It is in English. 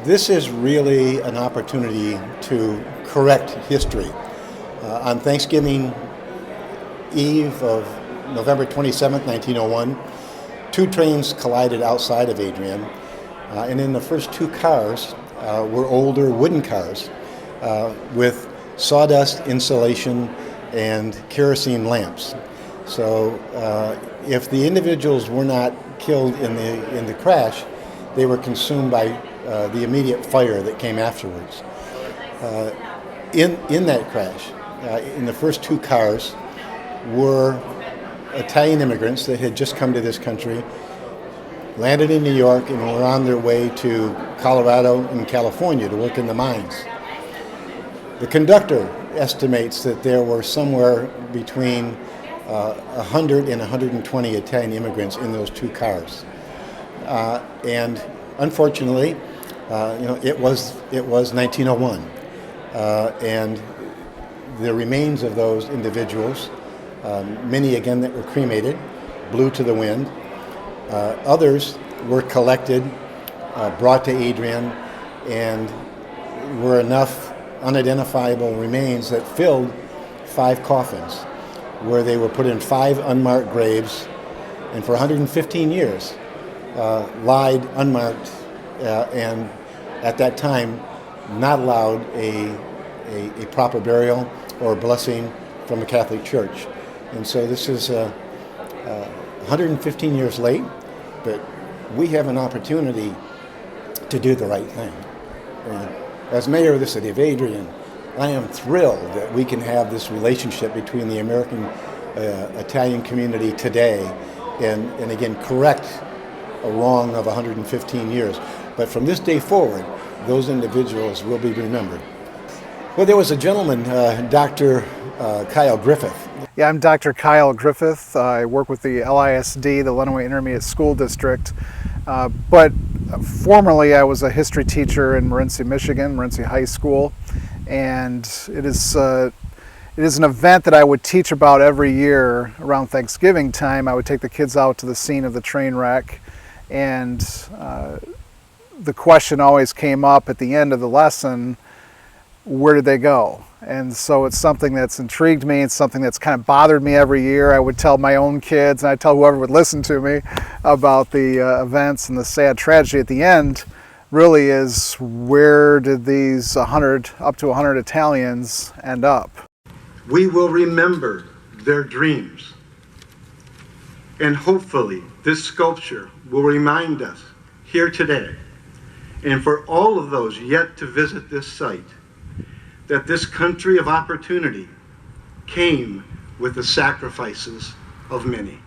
This is really an opportunity to correct history. On Thanksgiving Eve of November 27th, 1901, two trains collided outside of Adrian, and in the first two cars were older wooden cars with sawdust insulation and kerosene lamps. So if the individuals were not killed in the crash, they were consumed by the immediate fire that came afterwards. In that crash, in the first two cars were Italian immigrants that had just come to this country, landed in New York, and were on their way to Colorado and California to work in the mines. The conductor estimates that there were somewhere between 100 and 120 Italian immigrants in those two cars. And unfortunately, it was 1901, and the remains of those individuals, many again that were cremated, blew to the wind. Others were collected, brought to Adrian, and were enough unidentifiable remains that filled 5 coffins, where they were put in 5 unmarked graves, and for 115 years lied unmarked, and at that time not allowed a proper burial or blessing from the Catholic Church. And so this is 115 years late, but we have an opportunity to do the right thing. And as mayor of the city of Adrian, I am thrilled that we can have this relationship between the American Italian community today and again correct a wrong of 115 years. But from this day forward, those individuals will be remembered. Well, there was a gentleman, Dr. Kyle Griffith. Yeah, I'm Dr. Kyle Griffith. I work with the LISD, the Lenawee Intermediate School District. But formerly I was a history teacher in Morenci, Michigan, Morenci High School. And it is an event that I would teach about every year around Thanksgiving time. I would take the kids out to the scene of the train wreck, and the question always came up at the end of the lesson, where did they go? And so it's something that's intrigued me. It's something that's kind of bothered me every year. I would tell my own kids, and I'd tell whoever would listen to me about the events, and the sad tragedy at the end really is, where did these up to 100 Italians end up? We will remember their dreams. And hopefully this sculpture will remind us here today, and for all of those yet to visit this site, that this country of opportunity came with the sacrifices of many.